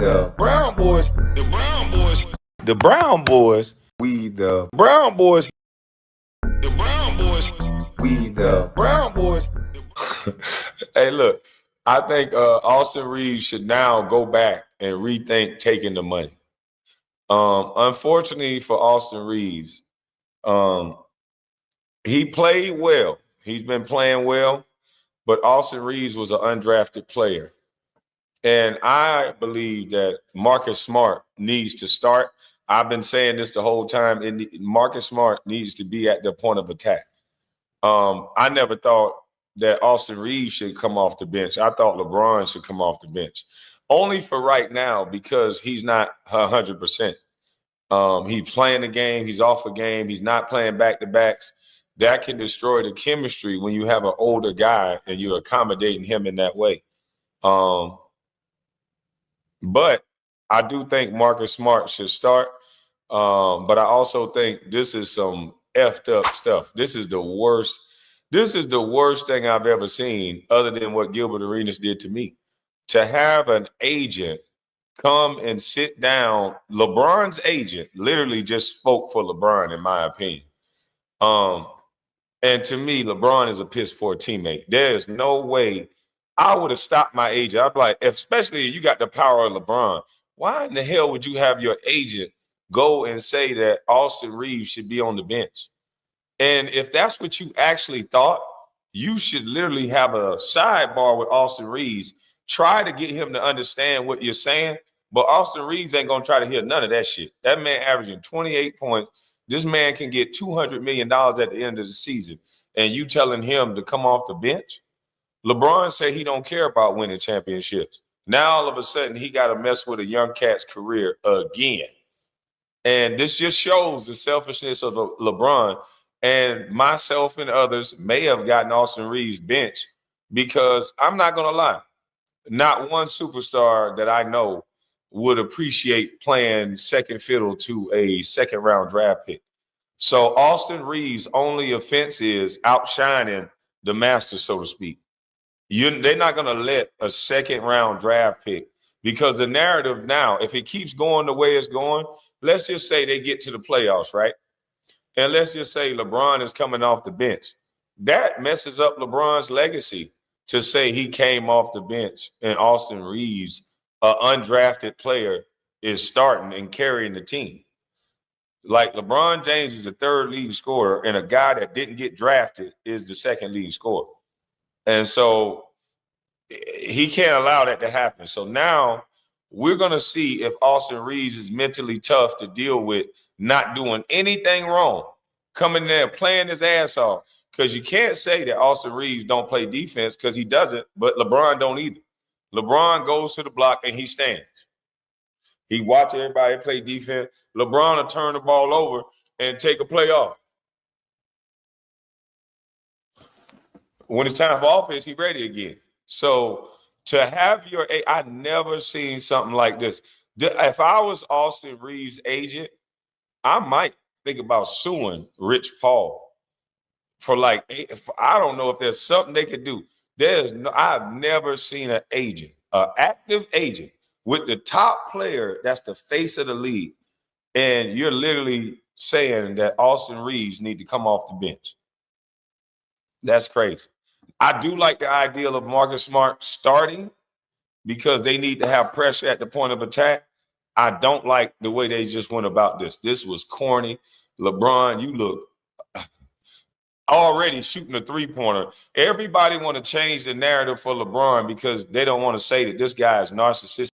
the Brown boys, the Brown boys, the Brown boys, we the Brown boys, the Brown boys, we the Brown boys. Hey, look, I think Austin Reeves should now go back and rethink taking the money. Unfortunately for Austin Reeves, um, he played well. He's been playing well, but Austin Reeves was an undrafted player. And I believe that Marcus Smart needs to start. I've been saying this the whole time. Marcus Smart needs to be at the point of attack. I never thought that Austin Reeves should come off the bench. I thought LeBron should come off the bench. Only for right now because he's not 100%. He's playing the game. He's off a game. He's not playing back-to-backs. That can destroy the chemistry when you have an older guy and you're accommodating him in that way. But I do think Marcus Smart should start. But I also think this is some effed up stuff. This is the worst. This is the worst thing I've ever seen, other than what Gilbert Arenas did to me. To have an agent come and sit down. LeBron's agent literally just spoke for LeBron, in my opinion. And to me, LeBron is a piss poor teammate. There is no way I would have stopped my agent. I'd be like, especially if you got the power of LeBron, why in the hell would you have your agent go and say that Austin Reeves should be on the bench? And if that's what you actually thought, you should literally have a sidebar with Austin Reeves. Try to get him to understand what you're saying. But Austin Reeves ain't going to try to hear none of that shit. That man averaging 28 points. This man can get $200 million at the end of the season. And you telling him to come off the bench? LeBron said he don't care about winning championships. Now, all of a sudden, he got to mess with a young cat's career again. And this just shows the selfishness of LeBron. And myself and others may have gotten Austin Reeves bench because I'm not going to lie. Not one superstar that I know would appreciate playing second fiddle to a second-round draft pick. So Austin Reeves' only offense is outshining the master, so to speak. They're not going to let a second-round draft pick because the narrative now, if it keeps going the way it's going, let's just say they get to the playoffs, right? And let's just say LeBron is coming off the bench. That messes up LeBron's legacy to say he came off the bench and Austin Reeves, an undrafted player, is starting and carrying the team. Like LeBron James is the third leading scorer and a guy that didn't get drafted is the second leading scorer. And so he can't allow that to happen. So now we're going to see if Austin Reeves is mentally tough to deal with not doing anything wrong, coming there and playing his ass off. Because you can't say that Austin Reeves don't play defense because he doesn't, but LeBron don't either. LeBron goes to the block and he stands. He watch everybody play defense. LeBron will turn the ball over and take a play off. When it's time for offense, he's ready again. So to have I never seen something like this. If I was Austin Reeves' agent, I might think about suing Rich Paul for I don't know if there's something they could do. I've never seen an agent, an active agent with the top player that's the face of the league, and you're literally saying that Austin Reeves need to come off the bench. That's crazy. I do like the ideal of Marcus Smart starting because they need to have pressure at the point of attack. I don't like the way they just went about this. This was corny. LeBron, you look already shooting a three-pointer. Everybody want to change the narrative for LeBron because they don't want to say that this guy is narcissistic.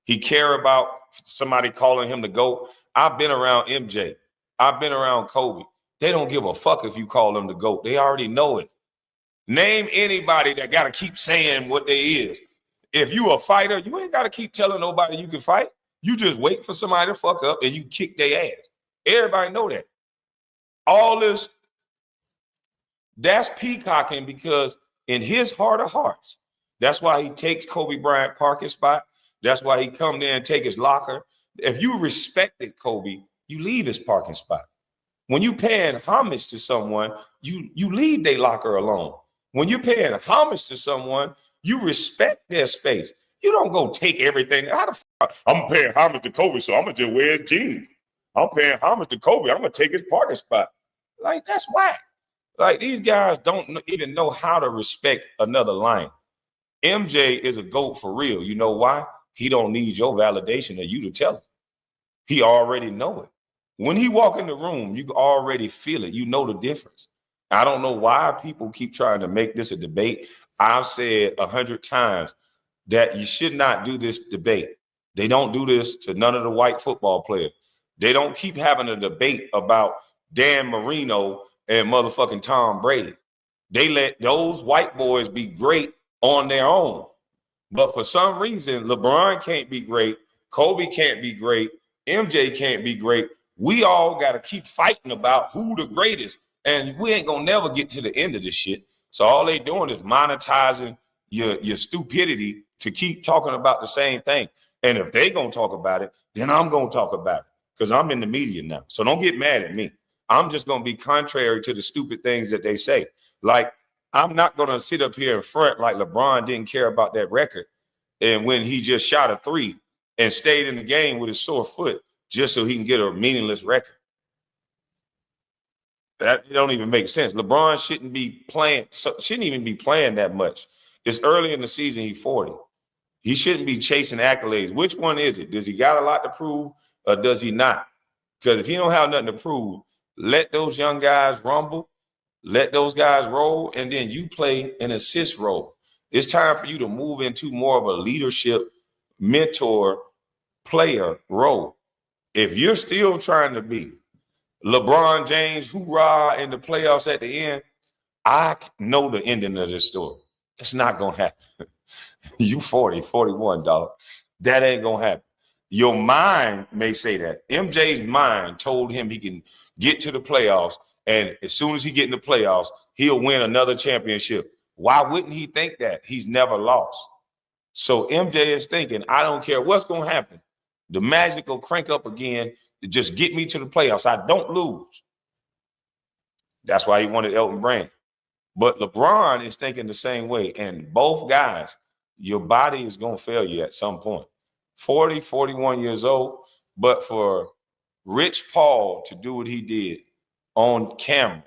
He care about somebody calling him the GOAT. I've been around MJ. I've been around Kobe. They don't give a fuck if you call them the GOAT. They already know it. Name anybody that got to keep saying what they is. If you a fighter, you ain't got to keep telling nobody you can fight. You just wait for somebody to fuck up and you kick their ass. Everybody know that. All this, that's peacocking because in his heart of hearts, that's why he takes Kobe Bryant Parker's spot. That's why he come there and take his locker. If you respected Kobe, you leave his parking spot. When you paying homage to someone, you leave their locker alone. When you're paying homage to someone, you respect their space. You don't go take everything. How the fuck? I'm paying homage to Kobe, so I'm gonna just wear his jeans. I'm paying homage to Kobe. I'm gonna take his parking spot. Like, that's whack. Like, these guys don't even know how to respect another line. MJ is a GOAT for real. You know why? He don't need your validation or you to tell him. He already know it. When he walk in the room, you already feel it. You know the difference. I don't know why people keep trying to make this a debate. I've said 100 times that you should not do this debate. They don't do this to none of the white football players. They don't keep having a debate about Dan Marino and motherfucking Tom Brady. They let those white boys be great on their own. But for some reason, LeBron can't be great. Kobe can't be great. MJ can't be great. We all got to keep fighting about who the greatest. And we ain't going to never get to the end of this shit. So all they doing is monetizing your stupidity to keep talking about the same thing. And if they going to talk about it, then I'm going to talk about it because I'm in the media now. So don't get mad at me. I'm just going to be contrary to the stupid things that they say. Like, I'm not going to sit up here in front like LeBron didn't care about that record. And when he just shot a 3 and stayed in the game with his sore foot just so he can get a meaningless record. That it don't even make sense. LeBron shouldn't even be playing that much. It's early in the season. He's 40. He shouldn't be chasing accolades. Which one is it? Does he got a lot to prove or does he not? Because if he don't have nothing to prove, let those young guys rumble, let those guys roll, and then you play an assist role. It's time for you to move into more of a leadership, mentor, player role. If you're still trying to be LeBron James, hoorah, in the playoffs at the end, I know the ending of this story. It's not going to happen. You 40, 41, dog. That ain't going to happen. Your mind may say that. MJ's mind told him he can get to the playoffs, and as soon as he get in the playoffs, he'll win another championship. Why wouldn't he think that? He's never lost. So MJ is thinking, I don't care what's going to happen. The Magic will crank up again to just get me to the playoffs. I don't lose. That's why he wanted Elton Brand. But LeBron is thinking the same way. And both guys, your body is going to fail you at some point. 40, 41 years old. But for Rich Paul to do what he did on camera,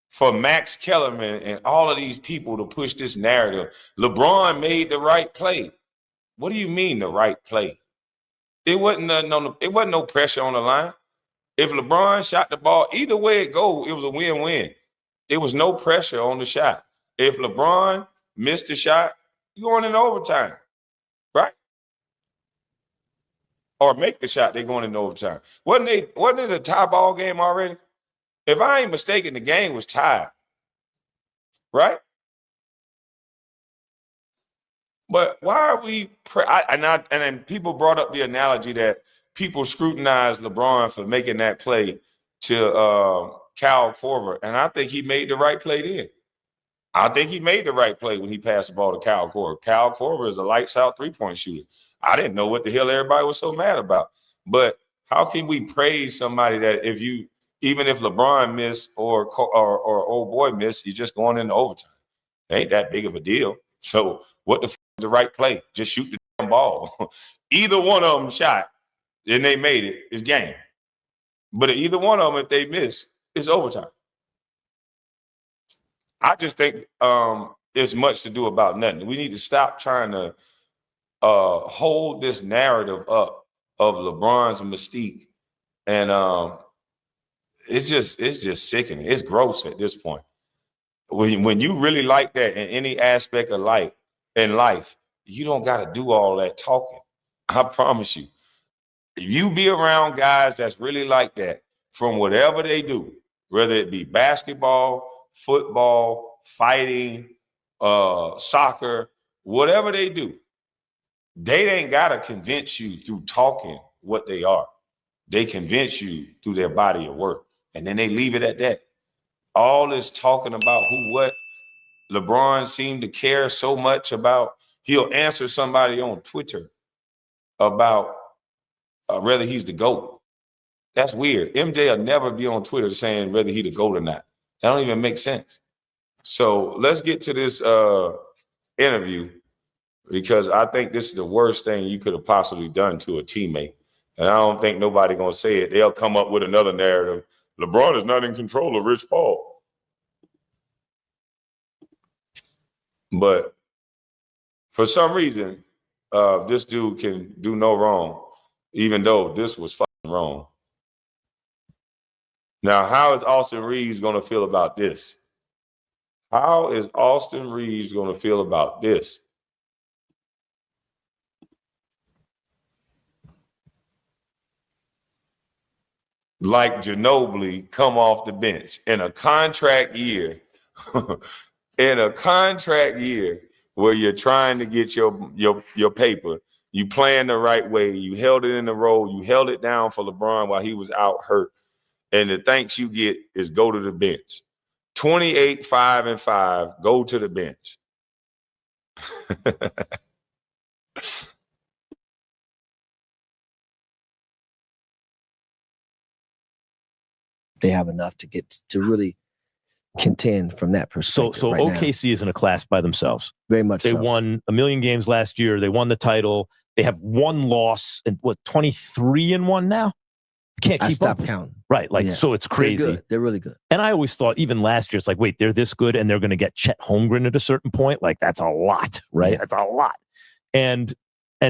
for Max Kellerman and all of these people to push this narrative, LeBron made the right play. What do you mean the right play? It wasn't no pressure on the line. If LeBron shot the ball, either way it go, it was a win-win. It was no pressure on the shot. If LeBron missed the shot, you're going into overtime, right? Or make the shot, they're going into overtime. Wasn't it a tie ball game already? If I ain't mistaken, the game was tied, right? But why are we? And people brought up the analogy that people scrutinized LeBron for making that play to Cal Korver, and I think he made the right play then. I think he made the right play when he passed the ball to Cal Korver. Cal Korver is a lights out 3-point shooter. I didn't know what the hell everybody was so mad about. But how can we praise somebody that even if LeBron missed or old boy missed, you're just going into overtime? It ain't that big of a deal. So what the the right play? Just shoot the damn ball. Either one of them shot and they made it, it's game. But either one of them, if they miss, it's overtime. I just think it's much to do about nothing. We need to stop trying to hold this narrative up of LeBron's mystique, and it's just sickening. It's gross at this point. When you really like that in any aspect of life, you don't got to do all that talking. I promise you. If you be around guys that's really like that from whatever they do, whether it be basketball, football, fighting, soccer, whatever they do, they ain't got to convince you through talking what they are. They convince you through their body of work. And then they leave it at that. All this talking about who, what, LeBron seemed to care so much about. He'll answer somebody on Twitter about whether he's the GOAT. That's weird. MJ will never be on Twitter saying whether he the GOAT or not. That don't even make sense. So let's get to this interview. because I think this is the worst thing you could have possibly done to a teammate. And I don't think nobody going to say it. They'll come up with another narrative. LeBron is not in control of Rich Paul. But for some reason, this dude can do no wrong, even though this was fucking wrong. Now, how is Austin Reeves going to feel about this? How is Austin Reeves going to feel about this? Like Ginobili come off the bench in a contract year, in a contract year where you're trying to get your paper, you playing the right way, you held it in the roll, you held it down for LeBron while he was out hurt, and the thanks you get is go to the bench. 28, 5, and 5, go to the bench. They have enough to get to really contend from that perspective. So OKC is in a class by themselves. Very much. They won 1 million games last year. They won the title. They have one loss and 23-1 now. Can't keep stop up. counting. Right, so it's crazy. They're really good. And I always thought, even last year, it's like, wait, they're this good, and they're going to get Chet Holmgren at a certain point. Like that's a lot, right? Yeah. That's a lot. And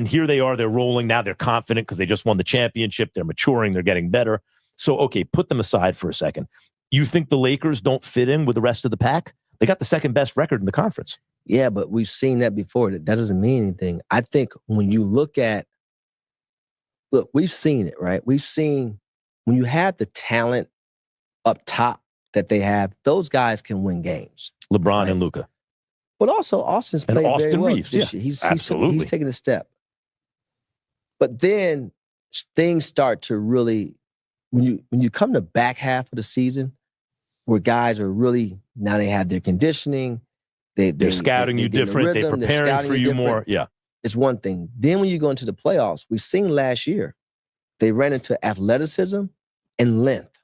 here they are. They're rolling now. They're confident because they just won the championship. They're maturing. They're getting better. So, okay, put them aside for a second. You think the Lakers don't fit in with the rest of the pack? They got the second best record in the conference. Yeah, but we've seen that before. That doesn't mean anything. I think when you look, we've seen it, right? We've seen when you have the talent up top that they have, those guys can win games. LeBron right? and Luka. But also Austin's played very well Reeves, this yeah, year. absolutely. He's taking a step. But then things start to really, when you come to back half of the season, where guys are really, now they have their conditioning, they're scouting you different, they're preparing for you more. Yeah. It's one thing. Then when you go into the playoffs, we've seen last year, they ran into athleticism and length.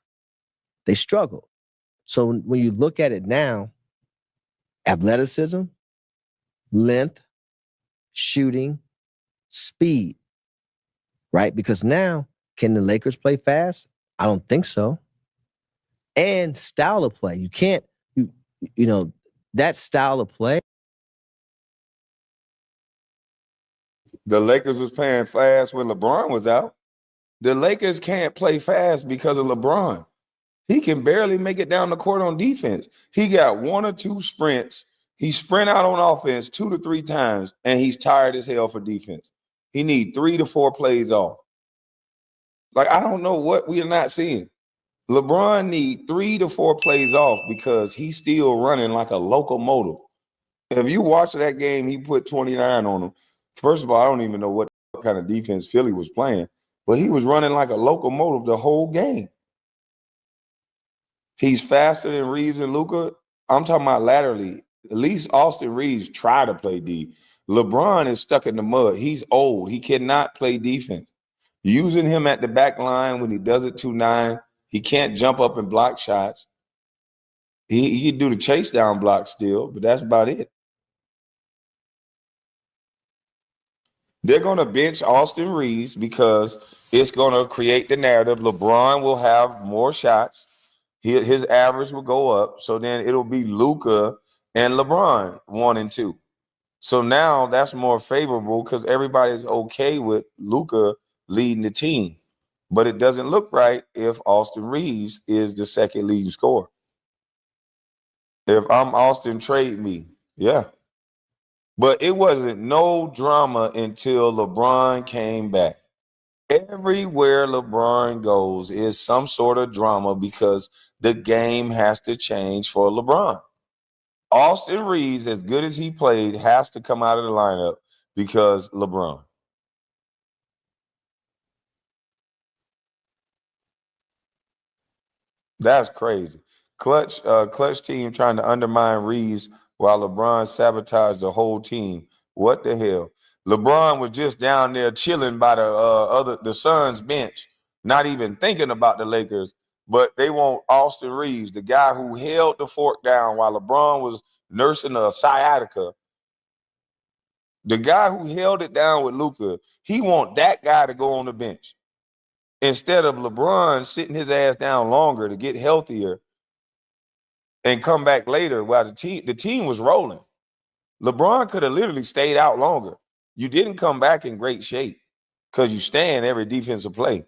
They struggled. So when you look at it now, athleticism, length, shooting, speed, right? Because now, can the Lakers play fast? I don't think so. And style of play. You can't, you know, that style of play. The Lakers was playing fast when LeBron was out. The Lakers can't play fast because of LeBron. He can barely make it down the court on defense. He got 1 or 2 sprints. He sprint out on offense 2 to 3 times, and he's tired as hell for defense. He need 3 to 4 plays off. Like, I don't know what we are not seeing. LeBron need 3 to 4 plays off because he's still running like a locomotive. If you watch that game, he put 29 on him. First of all, I don't even know what kind of defense Philly was playing, but he was running like a locomotive the whole game. He's faster than Reeves and Luka. I'm talking about laterally. At least Austin Reeves try to play D. LeBron is stuck in the mud. He's old. He cannot play defense. Using him at the back line when he does it 2-9, he can't jump up and block shots. He can do the chase down block still, but that's about it. They're going to bench Austin Reeves because it's going to create the narrative. LeBron will have more shots. His average will go up. So then it'll be Luka and LeBron 1 and 2. So now that's more favorable because everybody's okay with Luka leading the team. But it doesn't look right if Austin Reeves is the second leading scorer. If I'm Austin, trade me. Yeah. But it wasn't no drama until LeBron came back. Everywhere LeBron goes is some sort of drama because the game has to change for LeBron. Austin Reeves, as good as he played, has to come out of the lineup because LeBron. That's crazy. Clutch team trying to undermine Reeves while LeBron sabotaged the whole team. What the hell? LeBron was just down there chilling by the Suns bench, not even thinking about the Lakers. But they want Austin Reeves, the guy who held the fort down while LeBron was nursing a sciatica. The guy who held it down with Luka, he want that guy to go on the bench instead of LeBron sitting his ass down longer to get healthier and come back later while the team was rolling. LeBron could have literally stayed out longer. You didn't come back in great shape because you stand every defensive play.